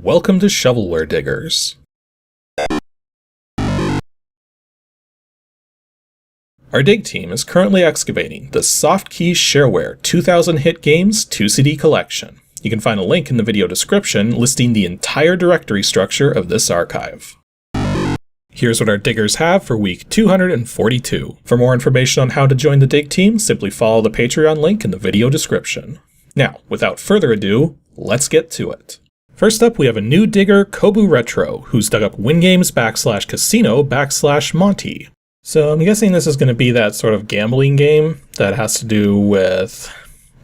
Welcome to Shovelware Diggers. Our dig team is currently excavating the Softkey Shareware 2000 hit games 2CD collection. You can find a link in the video description listing the entire directory structure of this archive. Here's what our diggers have for week 242. For more information on how to join the dig team, simply follow the Patreon link in the video description. Now, without further ado, let's get to it. First up, we have a new digger, Kobu Retro, who's dug up WINGAMES /casino /Monty. So I'm guessing this is going to be that sort of gambling game that has to do with,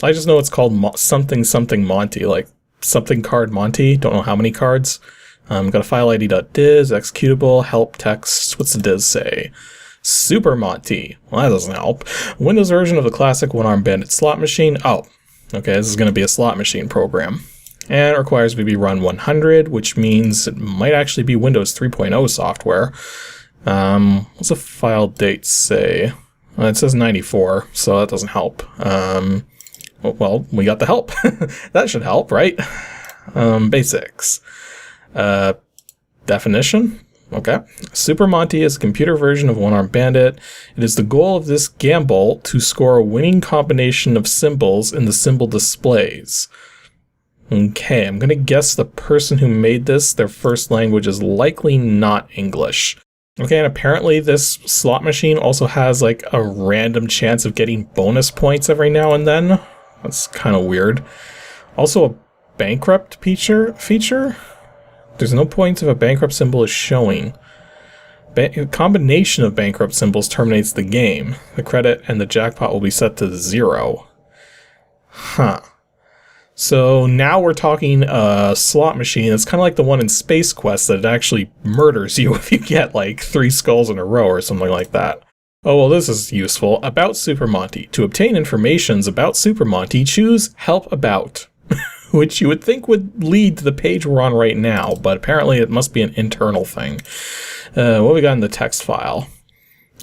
I just know it's called something Monty, like something card Monty, don't know how many cards. Got a file id.diz, executable, help text, what's the diz say? Super Monty. Well, that doesn't help. Windows version of the classic one-arm bandit slot machine. Oh, okay, this is going to be a slot machine program. And it requires VB Run 100, which means it might actually be Windows 3.0 software. What's the file date say? It says 94, so that doesn't help. Well, we got the help. That should help, right? Basics. Definition? Okay. Super Monty is a computer version of One Armed Bandit. It is the goal of this gamble to score a winning combination of symbols in the symbol displays. Okay, I'm gonna guess the person who made this, their first language is likely not English. Okay, and apparently this slot machine also has like a random chance of getting bonus points every now and then. That's kind of weird. Also a bankrupt feature? There's no points if a bankrupt symbol is showing. A combination of bankrupt symbols terminates the game. The credit and the jackpot will be set to 0. Huh. So now we're talking a slot machine. It's kind of like the one in Space Quest that it actually murders you if you get like 3 skulls in a row or something like that. Oh, well, this is useful. About Super Monty. To obtain information about Super Monty, choose Help About, which you would think would lead to the page we're on right now, but apparently it must be an internal thing. What we got in the text file?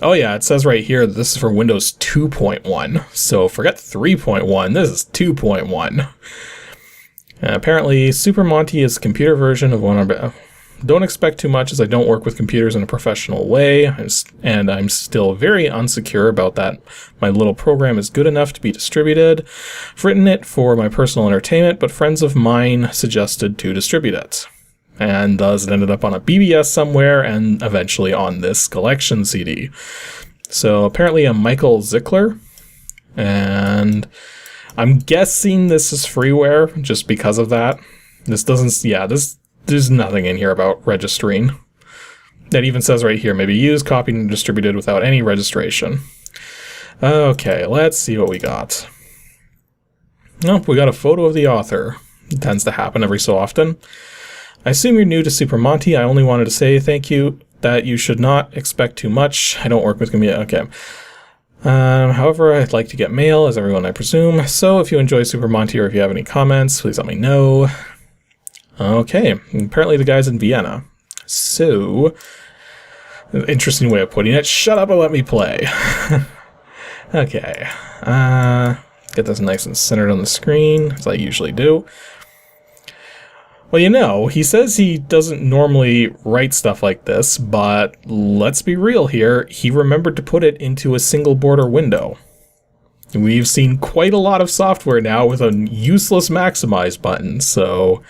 Oh yeah, it says right here that this is for Windows 2.1, so forget 3.1, this is 2.1. Apparently, Super Monty is a computer version of one. Don't expect too much as I don't work with computers in a professional way, and I'm still very unsecure about that my little program is good enough to be distributed. I've written it for my personal entertainment, but friends of mine suggested to distribute it. And thus it ended up on a BBS somewhere and eventually on this collection CD. So apparently a Michael Zickler, and I'm guessing this is freeware just because of that. This doesn't, yeah, there's nothing in here about registering. That even says right here, maybe used, copied, and distributed without any registration. Okay, let's see what we got. Nope, we got a photo of the author. It tends to happen every so often. I assume you're new to Super Monty. I only wanted to say thank you, that you should not expect too much. I don't work with community. Okay. However, I'd like to get mail, as everyone I presume. So if you enjoy Super Monty or if you have any comments, please let me know. Okay. Apparently the guy's in Vienna. So, interesting way of putting it. Shut up and let me play. Okay. Get this nice and centered on the screen, as I usually do. Well, you know, he says he doesn't normally write stuff like this, but let's be real here, he remembered to put it into a single border window. We've seen quite a lot of software now with a useless maximize button, so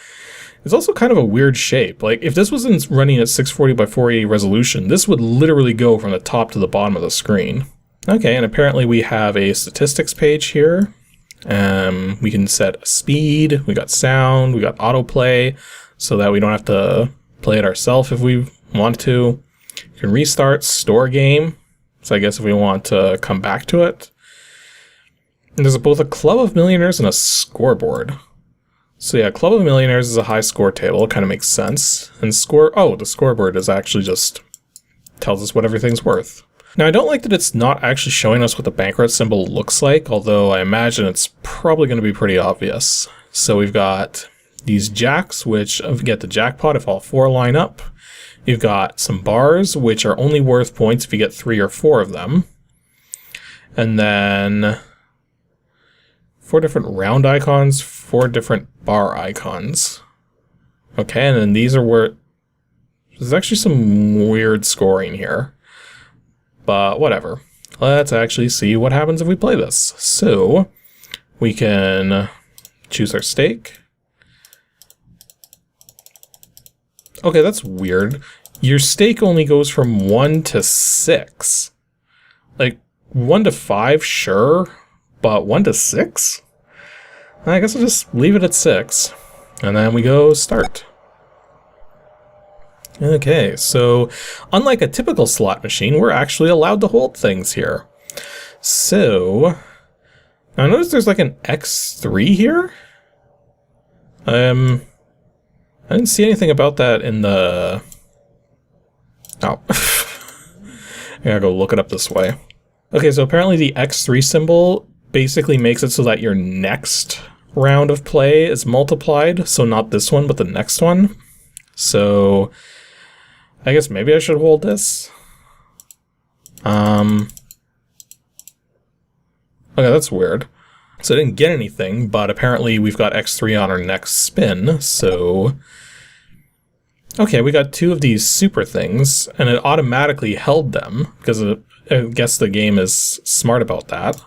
it's also kind of a weird shape. Like, if this wasn't running at 640 by 480 resolution, this would literally go from the top to the bottom of the screen. Okay, and apparently we have a statistics page here. We can set speed, we got sound, we got autoplay, so that we don't have to play it ourselves if we want to. You can restart, store game, so I guess if we want to come back to it. And there's both a Club of Millionaires and a scoreboard. So yeah, Club of Millionaires is a high score table, it kind of makes sense. And the scoreboard is actually just tells us what everything's worth. Now, I don't like that it's not actually showing us what the bankrupt symbol looks like, although I imagine it's probably going to be pretty obvious. So we've got these jacks, which get the jackpot if all 4 line up. You've got some bars, which are only worth points if you get 3 or 4 of them. And then 4 different round icons, 4 different bar icons. Okay, and then these are where... There's actually some weird scoring here. But whatever. Let's actually see what happens if we play this. So, we can choose our stake. Okay, that's weird. Your stake only goes from 1 to 6. Like, 1 to 5, sure, but 1 to 6? I guess I'll just leave it at 6. And then we go start. Okay, so unlike a typical slot machine, we're actually allowed to hold things here. So, now notice there's like an X3 here. I didn't see anything about that in the... Oh. I gotta go look it up this way. Okay, so apparently the X3 symbol basically makes it so that your next round of play is multiplied. So not this one, but the next one. So I guess maybe I should hold this. Okay, that's weird. So I didn't get anything, but apparently we've got X3 on our next spin, so... Okay, we got 2 of these super things, and it automatically held them, because I guess the game is smart about that.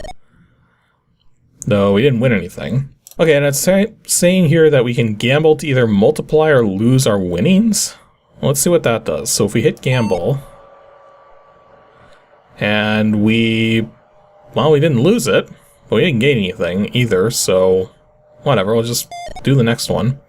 Though we didn't win anything. Okay, and it's saying here that we can gamble to either multiply or lose our winnings. Well, let's see what that does. So if we hit gamble, and well, we didn't lose it, but we didn't gain anything either, so whatever, we'll just do the next one.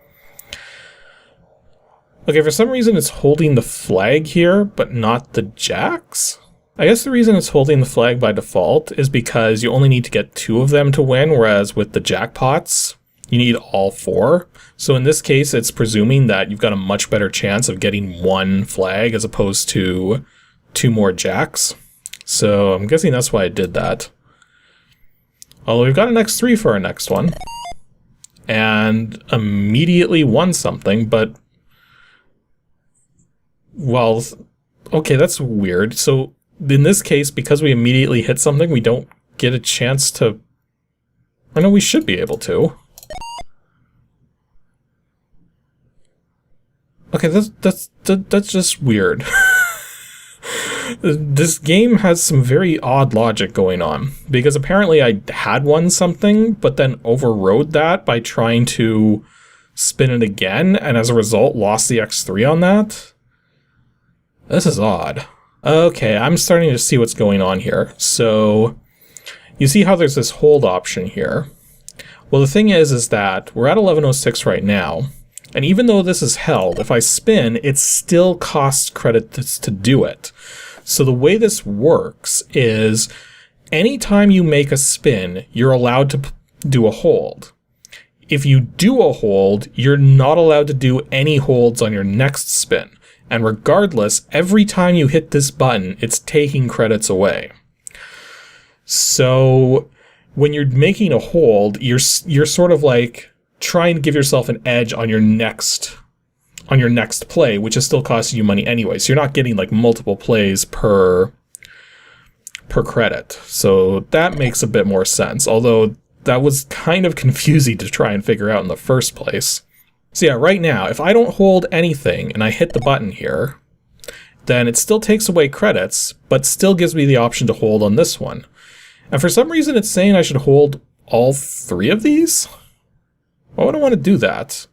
Okay, for some reason it's holding the flag here, but not the jacks? I guess the reason it's holding the flag by default is because you only need to get 2 of them to win, whereas with the jackpots, you need all 4. So in this case, it's presuming that you've got a much better chance of getting 1 flag as opposed to 2 more jacks. So I'm guessing that's why I did that. Although we've got an X3 for our next one. And immediately won something, but... Well, okay, that's weird. So in this case, because we immediately hit something, we don't get a chance to... I know we should be able to. Okay, that's just weird. This game has some very odd logic going on, because apparently I had won something, but then overrode that by trying to spin it again, and as a result lost the X3 on that. This is odd. Okay, I'm starting to see what's going on here. So, you see how there's this hold option here. Well, the thing is that we're at 1106 right now, and even though this is held, if I spin, it still costs credits to do it. So the way this works is, anytime you make a spin, you're allowed to do a hold. If you do a hold, you're not allowed to do any holds on your next spin. And regardless, every time you hit this button, it's taking credits away. So when you're making a hold, you're sort of like trying to give yourself an edge on your next play, which is still costing you money anyway. So you're not getting like multiple plays per credit. So that makes a bit more sense, although that was kind of confusing to try and figure out in the first place. So yeah, right now, if I don't hold anything and I hit the button here, then it still takes away credits, but still gives me the option to hold on this one. And for some reason it's saying I should hold all 3 of these? Why would I want to do that?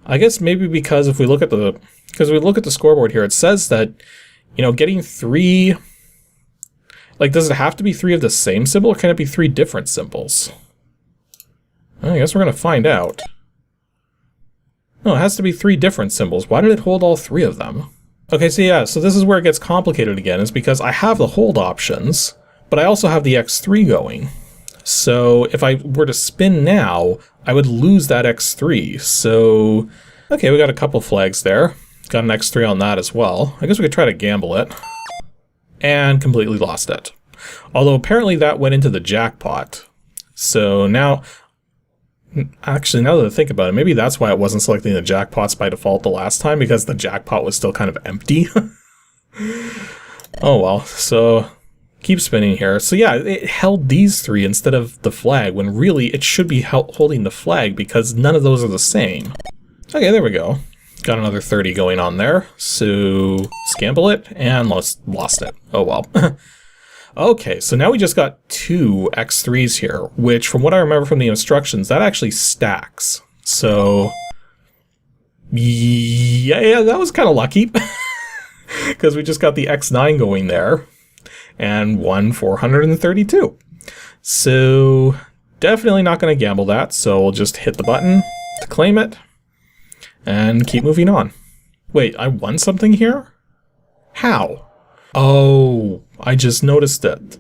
I guess maybe because if we look at the scoreboard here, it says that, you know, getting 3, like, does it have to be 3 of the same symbol, or can it be 3 different symbols? I guess we're gonna find out. No, it has to be 3 different symbols. Why did it hold all 3 of them? Okay, so yeah, so this is where it gets complicated again, is because I have the hold options, but I also have the X3 going. So if I were to spin now, I would lose that X3. So, okay, we got a couple flags there. Got an X3 on that as well. I guess we could try to gamble it. And completely lost it. Although apparently that went into the jackpot. So now, actually now that I think about it, maybe that's why it wasn't selecting the jackpots by default the last time, because the jackpot was still kind of empty. Oh well, so keep spinning here. So yeah, it held these 3 instead of the flag, when really it should be holding the flag because none of those are the same. Okay, there we go. Got another 30 going on there. So scamble it and lost it. Oh well. Okay, so now we just got 2 X3s here, which from what I remember from the instructions, that actually stacks. So yeah, that was kind of lucky. Because we just got the X9 going there. And 432. So definitely not going to gamble that, so we'll just hit the button to claim it and keep moving on. Wait, I won something here? How? Oh, I just noticed it.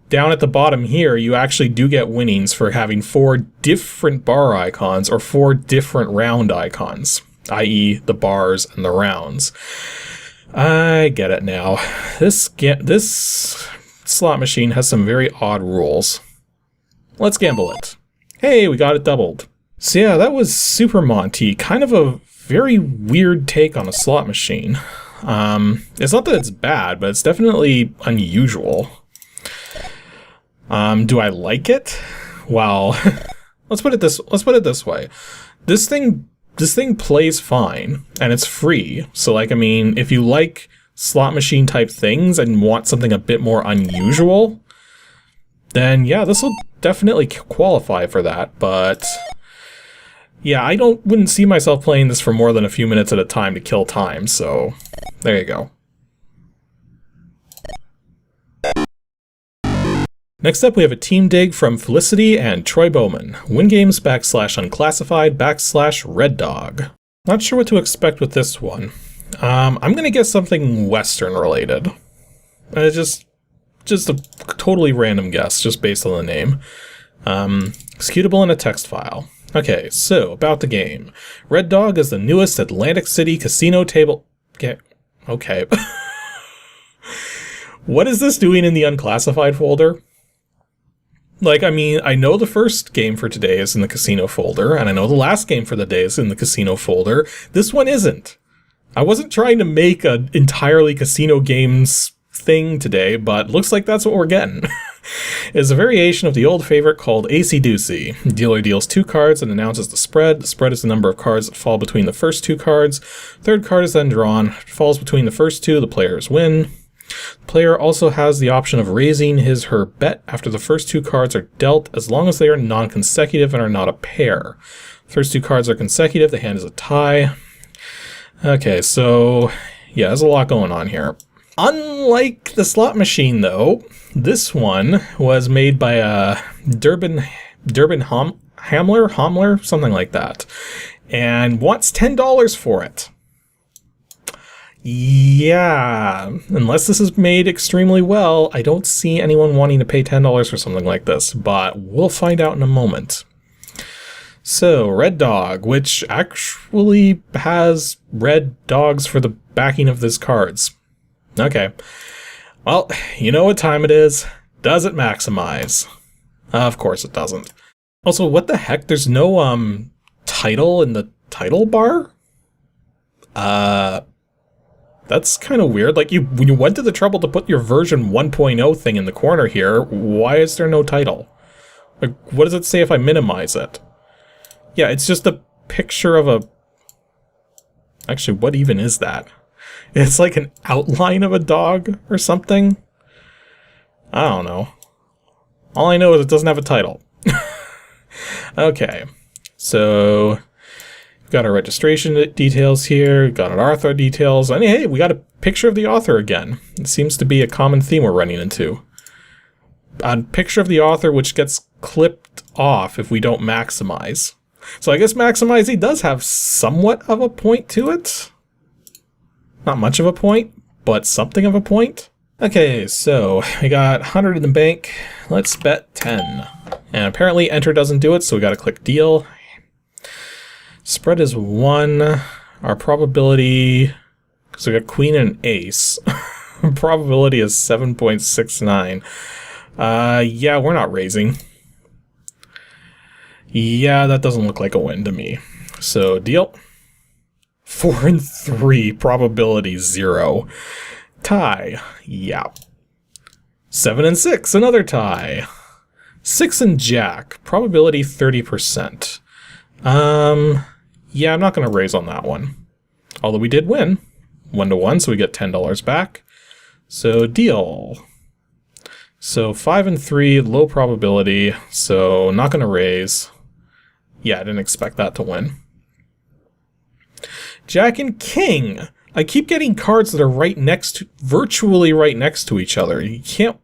Down at the bottom here, you actually do get winnings for having 4 different bar icons or 4 different round icons, i.e. the bars and the rounds. I get it now. This slot machine has some very odd rules. Let's gamble it. Hey, we got it doubled. So yeah, that was Super Monty. Kind of a very weird take on a slot machine. It's not that it's bad, but it's definitely unusual. Do I like it? Well, let's put it this way. This thing plays fine, and it's free. So like, I mean, if you like slot machine type things and want something a bit more unusual, then yeah, this will definitely qualify for that. But yeah, I wouldn't see myself playing this for more than a few minutes at a time to kill time. So there you go. Next up, we have a team dig from Felicity and Troy Bowman. WINGAMES /unclassified /REDDOG. Not sure what to expect with this one. I'm gonna guess something Western related. Just a totally random guess, just based on the name. Executable in a text file. Okay, so about the game. REDDOG is the newest Atlantic City casino table. Okay. What is this doing in the unclassified folder? Like, I mean, I know the first game for today is in the casino folder, and I know the last game for the day is in the casino folder. This one isn't. I wasn't trying to make an entirely casino games thing today, but looks like that's what we're getting. It's a variation of the old favorite called Acey Deucey. Dealer deals 2 cards and announces the spread. The spread is the number of cards that fall between the first 2 cards. Third card is then drawn. If it falls between the first 2, the players win. The player also has the option of raising his/her bet after the first 2 cards are dealt, as long as they are non-consecutive and are not a pair. First 2 cards are consecutive, the hand is a tie. Okay, so yeah, there's a lot going on here. Unlike the slot machine, though, this one was made by Durbin Hamler, something like that, and wants $10 for it. Yeah, unless this is made extremely well, I don't see anyone wanting to pay $10 for something like this, but we'll find out in a moment. So, REDDOG, which actually has red dogs for the backing of these cards. Okay. Well, you know what time it is. Does it maximize? Of course it doesn't. Also, what the heck? There's no, title in the title bar? That's kind of weird. Like, when you went to the trouble to put your version 1.0 thing in the corner here, why is there no title? Like, what does it say if I minimize it? Yeah, it's just a picture of a... Actually, what even is that? It's like an outline of a dog or something? I don't know. All I know is it doesn't have a title. Okay, so... Got our registration details here, got our author details, and hey, we got a picture of the author again. It seems to be a common theme we're running into. A picture of the author which gets clipped off if we don't maximize. So I guess maximizing does have somewhat of a point to it. Not much of a point, but something of a point. Okay, so we got 100 in the bank. Let's bet 10. And apparently enter doesn't do it, so we gotta click deal. Spread is 1. Our probability, because we got queen and ace, probability is 7.69. Yeah, we're not raising. Yeah, that doesn't look like a win to me. So, deal. 4 and 3, probability 0. Tie. Yeah. 7 and 6, another tie. 6 and jack, probability 30%. Yeah, I'm not going to raise on that one. Although we did win. 1-1, so we get $10 back. So deal. So 5 and 3, low probability, so not going to raise. Yeah, I didn't expect that to win. Jack and King. I keep getting cards that are right next to, virtually right next to each other. You can't...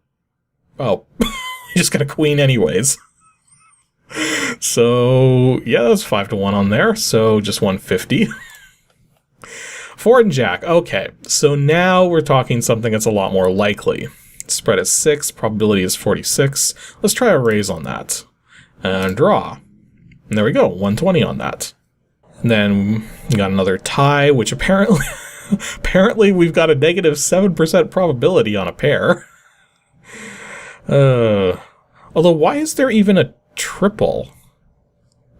Oh, you just got a queen anyways. So, yeah, that's 5-1 on there, so just 150. 4 and Jack. Okay, so now we're talking something that's a lot more likely. Spread is 6, probability is 46. Let's try a raise on that. And draw. And there we go, 120 on that. And then we got another tie, which apparently apparently we've got a negative 7% probability on a pair. Although why is there even a triple?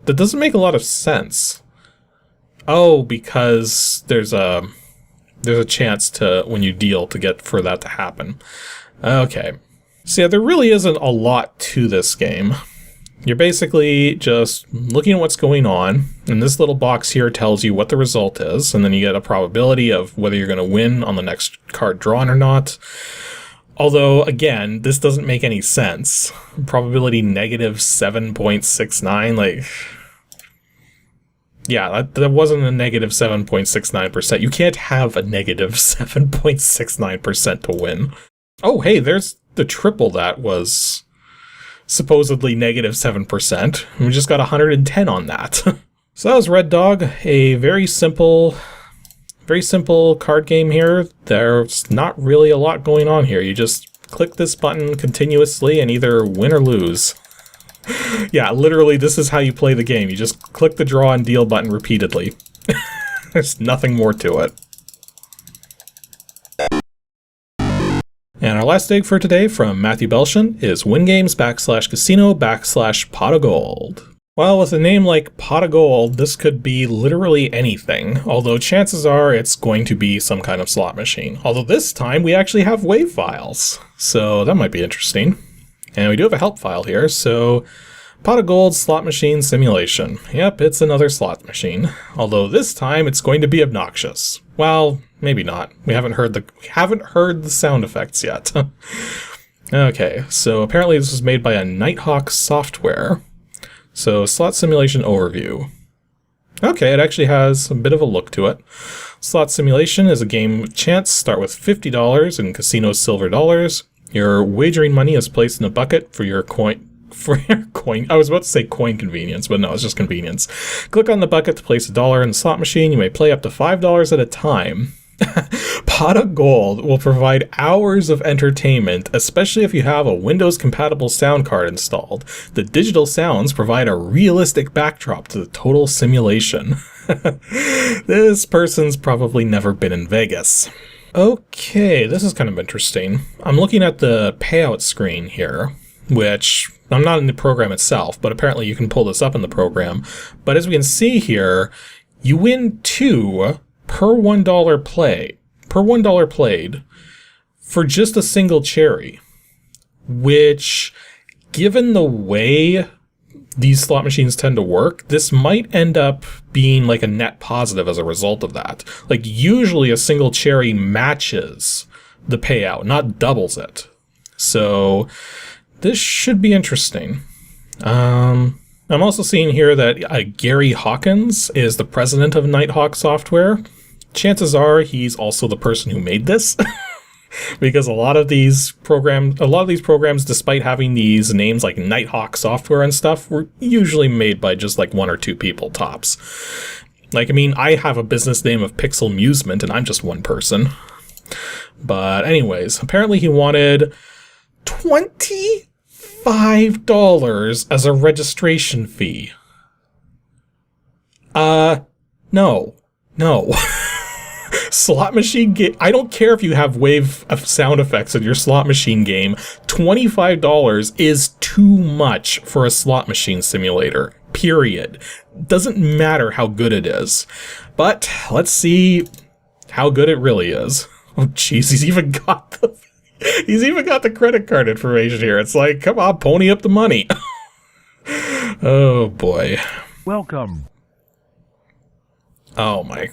That doesn't make a lot of sense. Oh, because there's a chance to, when you deal, to get for that to happen. Okay. So yeah, there really isn't a lot to this game. You're basically just looking at what's going on, and this little box here tells you what the result is, and then you get a probability of whether you're going to win on the next card drawn or not. Although, again, this doesn't make any sense. Probability negative 7.69, like... Yeah, that wasn't a negative 7.69%. You can't have a negative 7.69% to win. Oh, hey, there's the triple that was supposedly negative 7%. We just got 110 on that. So that was REDDOG, a very simple card game here. There's not really a lot going on here. You just click this button continuously and either win or lose. Yeah, literally this is how you play the game. You just click the draw and deal button repeatedly. There's nothing more to it. And our last dig for today from Matthew Belshin is WINGAMES/casino/POTOGOLD. Well, with a name like POTOGOLD, this could be literally anything, although chances are it's going to be some kind of slot machine. Although this time we actually have wave files, so that might be interesting. And we do have a help file here, so POTOGOLD slot machine simulation. Yep, it's another slot machine, although this time it's going to be obnoxious. Well, maybe not. We haven't heard the sound effects yet. Okay, so apparently this was made by a Nighthawk Software. So, slot simulation overview. Okay, it actually has a bit of a look to it. Slot simulation is a game with chance. Start with $50 in casino silver dollars. Your wagering money is placed in a bucket for your coin. I was about to say coin convenience, but no, it's just convenience. Click on the bucket to place $1 in the slot machine. You may play up to $5 at a time. POTOGOLD will provide hours of entertainment, especially if you have a Windows-compatible sound card installed. The digital sounds provide a realistic backdrop to the total simulation. This person's probably never been in Vegas. Okay, this is kind of interesting. I'm looking at the payout screen here, which I'm not in the program itself, but apparently you can pull this up in the program. But as we can see here, you win 2 per $1 played for just a single cherry, which, given the way these slot machines tend to work, this might end up being like a net positive as a result of that. Like, usually a single cherry matches the payout, not doubles it. So this should be interesting. I'm also seeing here that Gary Hawkins is the president of Nighthawk Software. Chances are he's also the person who made this, because a lot of these programs, despite having these names like Nighthawk Software and stuff, were usually made by just like 1 or 2 people tops. Like, I mean, I have a business name of Pixelmusement, and I'm just one person. But anyways, apparently he wanted $25 as a registration fee. No. Slot machine game. I don't care if you have wave of sound effects in your slot machine game. $25 is too much for a slot machine simulator. Period. Doesn't matter how good it is. But let's see how good it really is. Oh jeez, he's even got the credit card information here. It's like, come on, pony up the money. Oh boy. Welcome. Oh my...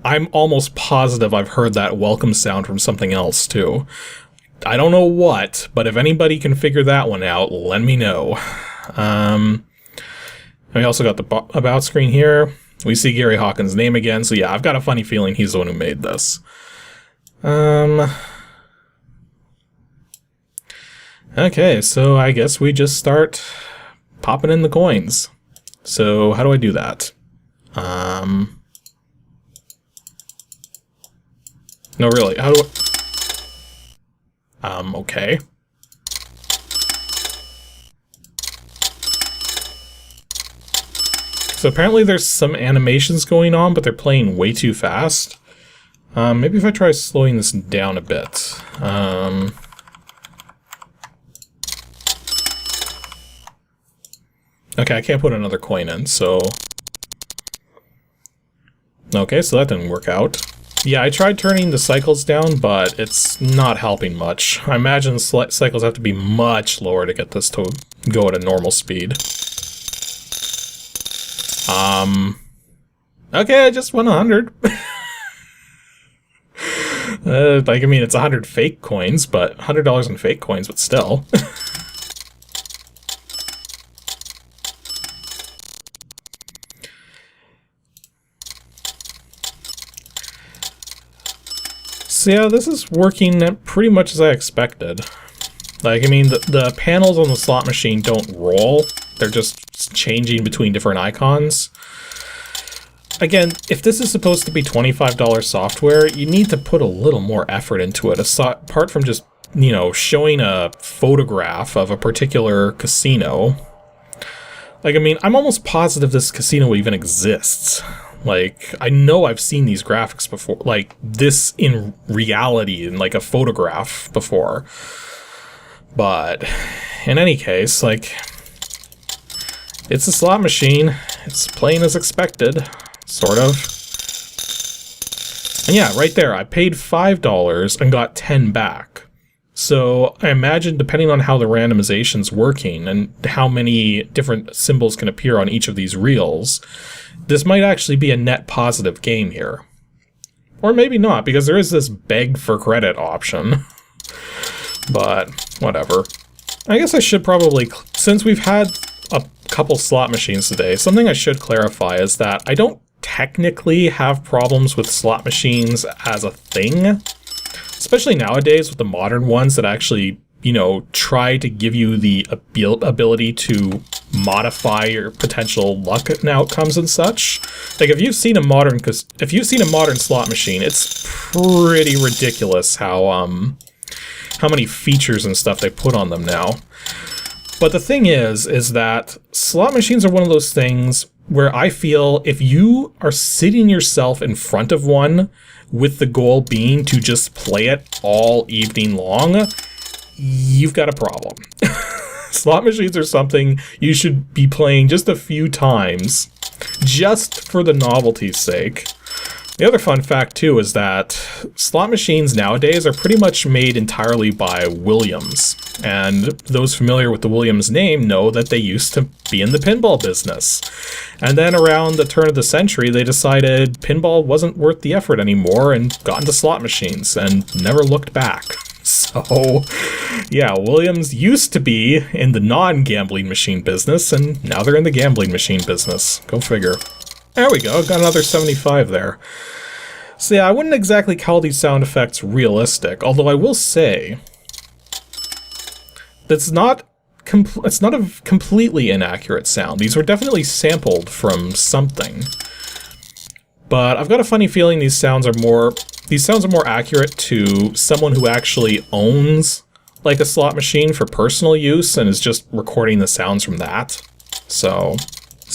I'm almost positive I've heard that welcome sound from something else, too. I don't know what, but if anybody can figure that one out, let me know. We also got the about screen here. We see Gary Hawkins' name again, so yeah, I've got a funny feeling he's the one who made this. Okay, so I guess we just start popping in the coins. So how do I do that? No, really, how do I... okay. So apparently there's some animations going on, but they're playing way too fast. Maybe if I try slowing this down a bit. Okay, I can't put another coin in, so... Okay, so that didn't work out. Yeah, I tried turning the cycles down, but it's not helping much. I imagine cycles have to be much lower to get this to go at a normal speed. Okay, I just won 100. Like, I mean, it's 100 fake coins, but $100 in fake coins, but still. So yeah, this is working pretty much as I expected. Like, I mean, the panels on the slot machine don't roll. They're just changing between different icons. Again, if this is supposed to be $25 software, you need to put a little more effort into it, apart from just, you know, showing a photograph of a particular casino. Like, I mean, I'm almost positive this casino even exists. Like, I know I've seen these graphics before, like, this in reality, in, like, a photograph before. But, in any case, like, it's a slot machine. It's playing as expected, sort of. And yeah, right there, I paid $5 and got 10 back. So I imagine, depending on how the randomization's working and how many different symbols can appear on each of these reels, this might actually be a net positive game here. Or maybe not, because there is this beg for credit option. But, whatever. I guess I should probably, since we've had a couple slot machines today, something I should clarify is that I don't technically have problems with slot machines as a thing. Especially nowadays with the modern ones that actually, you know, try to give you the ability to modify your potential luck and outcomes and such. Like, if you've seen a modern slot machine, it's pretty ridiculous how many features and stuff they put on them now. But the thing is that slot machines are one of those things where I feel if you are sitting yourself in front of one with the goal being to just play it all evening long, you've got a problem. Slot machines are something you should be playing just a few times, just for the novelty's sake. The other fun fact, too, is that slot machines nowadays are pretty much made entirely by Williams. And those familiar with the Williams name know that they used to be in the pinball business. And then around the turn of the century, they decided pinball wasn't worth the effort anymore and got into slot machines and never looked back. So, yeah, Williams used to be in the non-gambling machine business, and now they're in the gambling machine business. Go figure. There we go, got another 75 there. So yeah, I wouldn't exactly call these sound effects realistic, although I will say that's not a completely inaccurate sound. These were definitely sampled from something. But I've got a funny feeling these sounds are more accurate to someone who actually owns like a slot machine for personal use and is just recording the sounds from that. So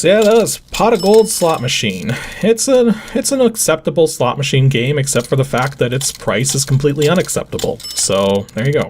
yeah, that was POTOGOLD slot machine. It's an acceptable slot machine game, except for the fact that its price is completely unacceptable. So there you go.